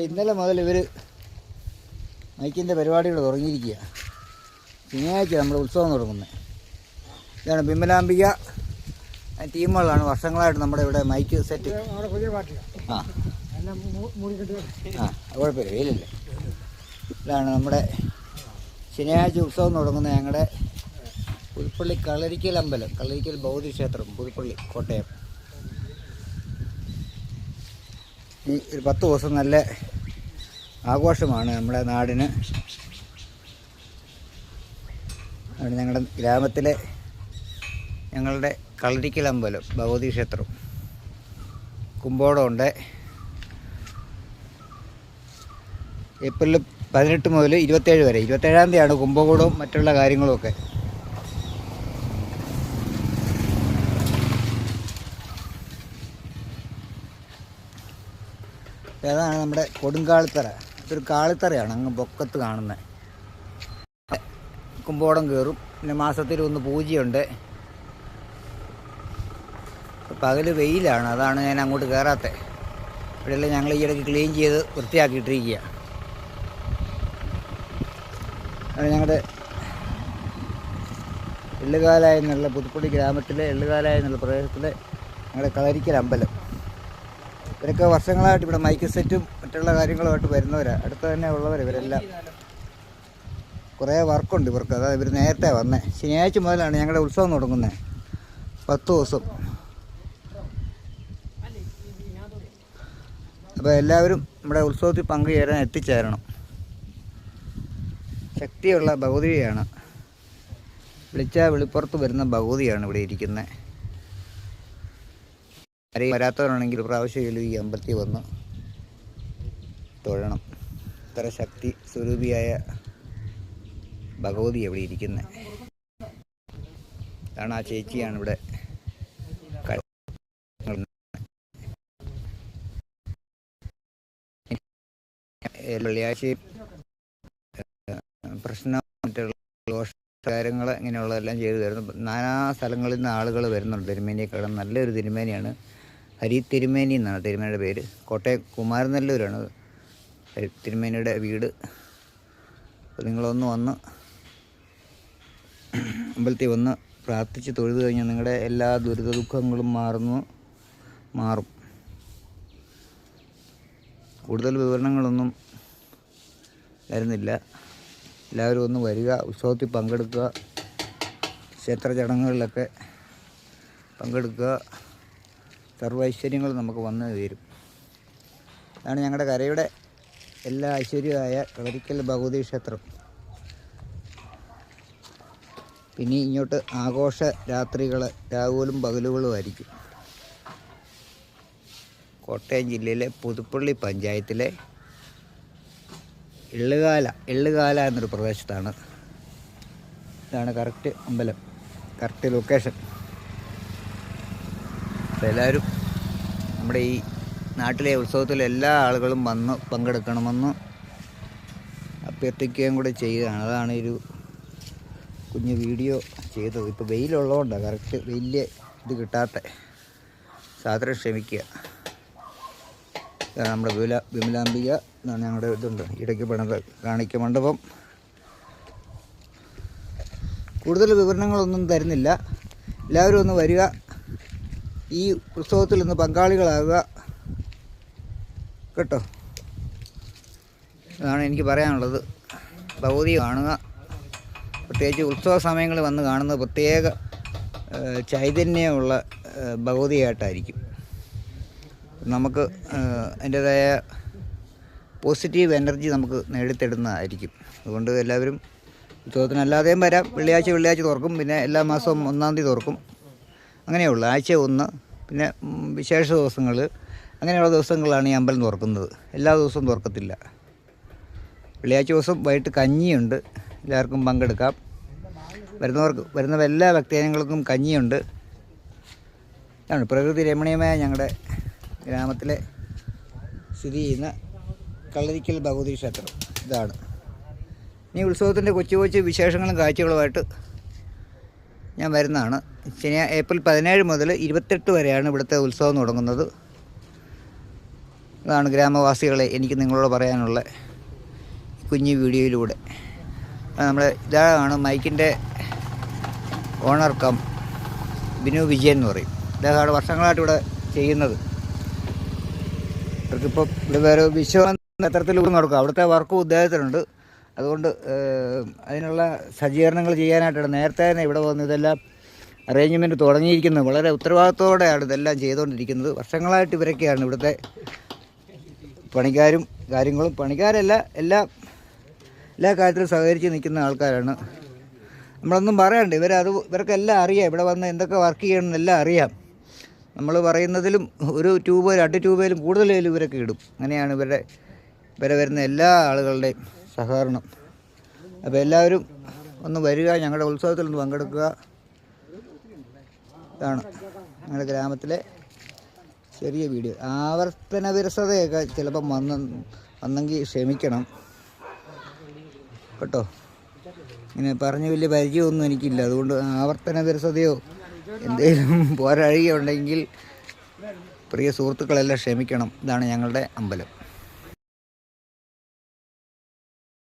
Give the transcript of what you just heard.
ഇന്നലെ മുതൽ ഇവർ മൈക്കിൻ്റെ പരിപാടികൾ തുടങ്ങിയിരിക്കുക. ശനിയാഴ്ച നമ്മൾ ഉത്സവം തുടങ്ങുന്നത്. ഇതാണ് ബിമലാംബിക ടീമുകളാണ് വർഷങ്ങളായിട്ട് നമ്മുടെ ഇവിടെ മൈക്ക് സെറ്റ്. ആ കുഴപ്പമില്ല, വെയിലല്ലേ. ഇതാണ് നമ്മുടെ ശനിയാഴ്ച ഉത്സവം തുടങ്ങുന്നത്. ഞങ്ങളുടെ പുതുപ്പള്ളി കളരിക്കൽ അമ്പലം, കളരിക്കൽ ഭൗതി ക്ഷേത്രം, പുതുപ്പള്ളി, കോട്ടയം. ഈ ഒരു 10 ദിവസം നല്ല ആഘോഷമാണ് നമ്മുടെ നാടിന്. ഞങ്ങളുടെ ഗ്രാമത്തിലെ ഞങ്ങളുടെ കളരിക്കൽ അമ്പലം ഭഗവതി ക്ഷേത്രം കുമ്പോടമുണ്ട്. ഏപ്രിൽ 18 മുതൽ 27 വരെ, 27-ാം തീയതിയാണ് കുംഭകൂടവും മറ്റുള്ള കാര്യങ്ങളുമൊക്കെ. അതാണ് നമ്മുടെ കൊടുങ്കാളിത്തറ. ഇതൊരു കാളിത്തറയാണ്, അങ്ങ് പൊക്കത്ത് കാണുന്നത്. കുമ്പോടം കയറും. പിന്നെ മാസത്തിൽ 1 പൂജയുണ്ട്. പകൽ വെയിലാണ്, അതാണ് ഞാൻ അങ്ങോട്ട് കയറാത്തത്. ഇവിടെയെല്ലാം ഞങ്ങൾ ഈ ഇടയ്ക്ക് ക്ലീൻ ചെയ്ത് വൃത്തിയാക്കിയിട്ടിരിക്കുക. അത് ഞങ്ങളുടെ എള്ളുകാല എന്നുള്ള പുതുപ്പള്ളി ഗ്രാമത്തിലെ എള്ളുകാല എന്നുള്ള പ്രദേശത്തിലെ ഞങ്ങളുടെ കളരിക്കൽ അമ്പലം. ഇവരൊക്കെ വർഷങ്ങളായിട്ട് ഇവിടെ മൈക്ക് സെറ്റും മറ്റുള്ള കാര്യങ്ങളുമായിട്ട് വരുന്നവരാണ്. അടുത്ത് തന്നെ ഉള്ളവർ ഇവരെല്ലാം. കുറേ വർക്കുണ്ട് ഇവർക്ക്. അതായത് ഇവർ നേരത്തെ വന്നേ. ശനിയാഴ്ച മുതലാണ് ഞങ്ങളുടെ ഉത്സവം തുടങ്ങുന്നത്. 10 ദിവസം. അപ്പോൾ എല്ലാവരും നമ്മുടെ ഉത്സവത്തിൽ പങ്കുചേരാൻ എത്തിച്ചേരണം. ശക്തിയുള്ള ഭഗവതിയാണ്. വിളിച്ചാൽ വെളിപ്പുറത്ത് വരുന്ന ഭഗവതിയാണ് ഇവിടെ ഇരിക്കുന്നത്. ആരെയും വരാത്തവരാണെങ്കിൽ പ്രാവശ്യമെങ്കിലും ഈ അമ്പലത്തിൽ വന്ന് തൊഴണം. ഇത്ര ശക്തി സ്വരൂപിയായ ഭഗവതി അവിടെ ഇരിക്കുന്നത്. കാരണം ആ ചേച്ചിയാണ് ഇവിടെ വെള്ളിയാഴ്ചയും പ്രശ്നം മറ്റുള്ള കാര്യങ്ങൾ ഇങ്ങനെയുള്ളതെല്ലാം ചെയ്തു തരുന്നു. നാനാ സ്ഥലങ്ങളിൽ നിന്ന് ആളുകൾ വരുന്നുണ്ട്. തിരുമേനിയെ കാണാൻ നല്ലൊരു തിരുമേനിയാണ്. ഹരി തിരുമേനി എന്നാണ് തിരുമേനിയുടെ പേര്. കോട്ടയം കുമാരനെല്ലൂരാണ് ഹരി തിരുമേനിയുടെ വീട്. അപ്പോൾ നിങ്ങളൊന്ന് വന്ന് അമ്പലത്തിൽ വന്ന് പ്രാർത്ഥിച്ച് തൊഴുതു കഴിഞ്ഞാൽ നിങ്ങളുടെ എല്ലാ ദുരിത ദുഃഖങ്ങളും മാറും. കൂടുതൽ വിവരണങ്ങളൊന്നും തരുന്നില്ല. എല്ലാവരും ഒന്ന് വരിക, ഉത്സവത്തിൽ പങ്കെടുക്കുക, ക്ഷേത്ര ചടങ്ങുകളിലൊക്കെ പങ്കെടുക്കുക. സർവ്വ നമുക്ക് വന്നു തീരും. അതാണ് ഞങ്ങളുടെ കരയുടെ എല്ലാ ഐശ്വര്യമായ കളരിക്കൽ ഭഗവതി ക്ഷേത്രം. പിന്നെ ഇങ്ങോട്ട് ആഘോഷ രാത്രികൾ രാവുകളും പകലുകളുമായിരിക്കും. കോട്ടയം ജില്ലയിലെ പുതുപ്പള്ളി പഞ്ചായത്തിലെ എള്ളുകാല എന്നൊരു പ്രദേശത്താണ്. ഇതാണ് കറക്റ്റ് അമ്പലം, കറക്റ്റ് ലൊക്കേഷൻ. അപ്പോൾ എല്ലാവരും നമ്മുടെ ഈ നാട്ടിലെ ഉത്സവത്തിൽ എല്ലാ ആളുകളും വന്ന് പങ്കെടുക്കണമെന്ന് അഭ്യർത്ഥിക്കുകയും കൂടെ ചെയ്യുകയാണ്. അതാണ് ഒരു കുഞ്ഞു വീഡിയോ ചെയ്തത്. ഇപ്പോൾ വെയിലുള്ളതുകൊണ്ടാണ് കറക്റ്റ് വലിയ ഇത് കിട്ടാത്ത. സാധാരണ ക്ഷമിക്കുക. നമ്മുടെ വിമലാംബിക എന്നാണ് ഞങ്ങളുടെ ഇതുണ്ട്, ഇടയ്ക്ക് പണിത് കാണിക്ക മണ്ഡപം. കൂടുതൽ വിവരണങ്ങളൊന്നും തരുന്നില്ല. എല്ലാവരും ഒന്ന് വരിക, ഈ ഉത്സവത്തിൽ ഒന്ന് പങ്കാളികളാകുക കേട്ടോ. അതാണ് എനിക്ക് പറയാനുള്ളത്. ഭഗവതി കാണുക. പ്രത്യേകിച്ച് ഉത്സവ സമയങ്ങളിൽ വന്ന് കാണുന്നത് പ്രത്യേക ചൈതന്യമുള്ള ഭഗവതിയായിട്ടായിരിക്കും. നമുക്ക് അതിൻ്റേതായ പോസിറ്റീവ് എനർജി നമുക്ക് നേടിത്തരുന്നതായിരിക്കും. അതുകൊണ്ട് എല്ലാവരും ഉത്സവത്തിനല്ലാതെയും വരാം. വെള്ളിയാഴ്ച തുറക്കും. പിന്നെ എല്ലാ മാസവും 1-ാം തീയതി തുറക്കും. അങ്ങനെയുള്ളൂ. ആഴ്ച 1, പിന്നെ വിശേഷ ദിവസങ്ങൾ, അങ്ങനെയുള്ള ദിവസങ്ങളാണ് ഈ അമ്പലം തുറക്കുന്നത്. എല്ലാ ദിവസവും തുറക്കത്തില്ല. വെള്ളിയാഴ്ച ദിവസം വൈകിട്ട് കഞ്ഞിയുണ്ട്, എല്ലാവർക്കും പങ്കെടുക്കാം. വരുന്ന എല്ലാ ഭക്തജനങ്ങൾക്കും കഞ്ഞിയുണ്ട്. ഇതാണ് പ്രകൃതി രമണീയമായ ഞങ്ങളുടെ ഗ്രാമത്തിലെ സ്ഥിതി ചെയ്യുന്ന കളരിക്കൽ ഭഗവതി ക്ഷേത്രം. ഇതാണ്. ഇനി ഉത്സവത്തിൻ്റെ കൊച്ചു കൊച്ചു വിശേഷങ്ങളും കാഴ്ചകളുമായിട്ട് ഞാൻ വരുന്നതാണ്. ഏപ്രിൽ 17 മുതൽ 28 വരെയാണ് ഇവിടുത്തെ ഉത്സവം തുടങ്ങുന്നത്. അതാണ് ഗ്രാമവാസികളെ എനിക്ക് നിങ്ങളോട് പറയാനുള്ള കുഞ്ഞു വീഡിയോയിലൂടെ. ഇതാണ് മൈക്കിൻ്റെ ഓണർ ബിനു വിജയൻ എന്ന് പറയും. ഇദ്ദേഹമാണ് വർഷങ്ങളായിട്ട് ഇവിടെ ചെയ്യുന്നത്. അവർക്കിപ്പോൾ ഇവിടെ വേറെ വിശ്വം അത്തരത്തിൽ നടക്കും. അവിടുത്തെ വർക്കും ഉദ്യോഗത്തിനുണ്ട്. അതുകൊണ്ട് അതിനുള്ള സജ്ജീകരണങ്ങൾ ചെയ്യാനായിട്ടാണ് നേരത്തെ തന്നെ ഇവിടെ വന്ന് ഇതെല്ലാം അറേഞ്ച്മെൻറ്റ് തുടങ്ങിയിരിക്കുന്നത്. വളരെ ഉത്തരവാദിത്തോടെയാണ് ഇതെല്ലാം ചെയ്തുകൊണ്ടിരിക്കുന്നത്. വർഷങ്ങളായിട്ട് ഇവരൊക്കെയാണ് ഇവിടുത്തെ പണിക്കാരും കാര്യങ്ങളും. പണിക്കാരല്ല, എല്ലാ കാര്യത്തിലും സഹകരിച്ച് നിൽക്കുന്ന ആൾക്കാരാണ്. നമ്മളൊന്നും പറയണ്ട, ഇവർക്കെല്ലാം അറിയാം. ഇവിടെ വന്ന് എന്തൊക്കെ വർക്ക് ചെയ്യണമെന്നെല്ലാം അറിയാം. നമ്മൾ പറയുന്നതിലും ഒരു ട്യൂബ് 2 ട്യൂബേലും കൂടുതലും ഇവരൊക്കെ ഇടും. അങ്ങനെയാണ് ഇവരെ വരുന്ന എല്ലാ ആളുകളുടെയും സഹകരണം. അപ്പോൾ എല്ലാവരും ഒന്ന് വരിക, ഞങ്ങളുടെ ഉത്സവത്തിൽ ഒന്ന് പങ്കെടുക്കുക. ഇതാണ് ഞങ്ങളുടെ ഗ്രാമത്തിലെ ചെറിയ വീഡിയോ. ആവർത്തന വിരസതയൊക്കെ ചിലപ്പം വന്നെങ്കിൽ ക്ഷമിക്കണം കേട്ടോ. ഇങ്ങനെ പറഞ്ഞ് വലിയ പരിചയമൊന്നും എനിക്കില്ല. അതുകൊണ്ട് ആവർത്തന വിരസതയോ എന്തെങ്കിലും പോരാഴിക ഉണ്ടെങ്കിൽ പ്രിയ സുഹൃത്തുക്കളെല്ലാം ക്ഷമിക്കണം. ഇതാണ് ഞങ്ങളുടെ അമ്പലം.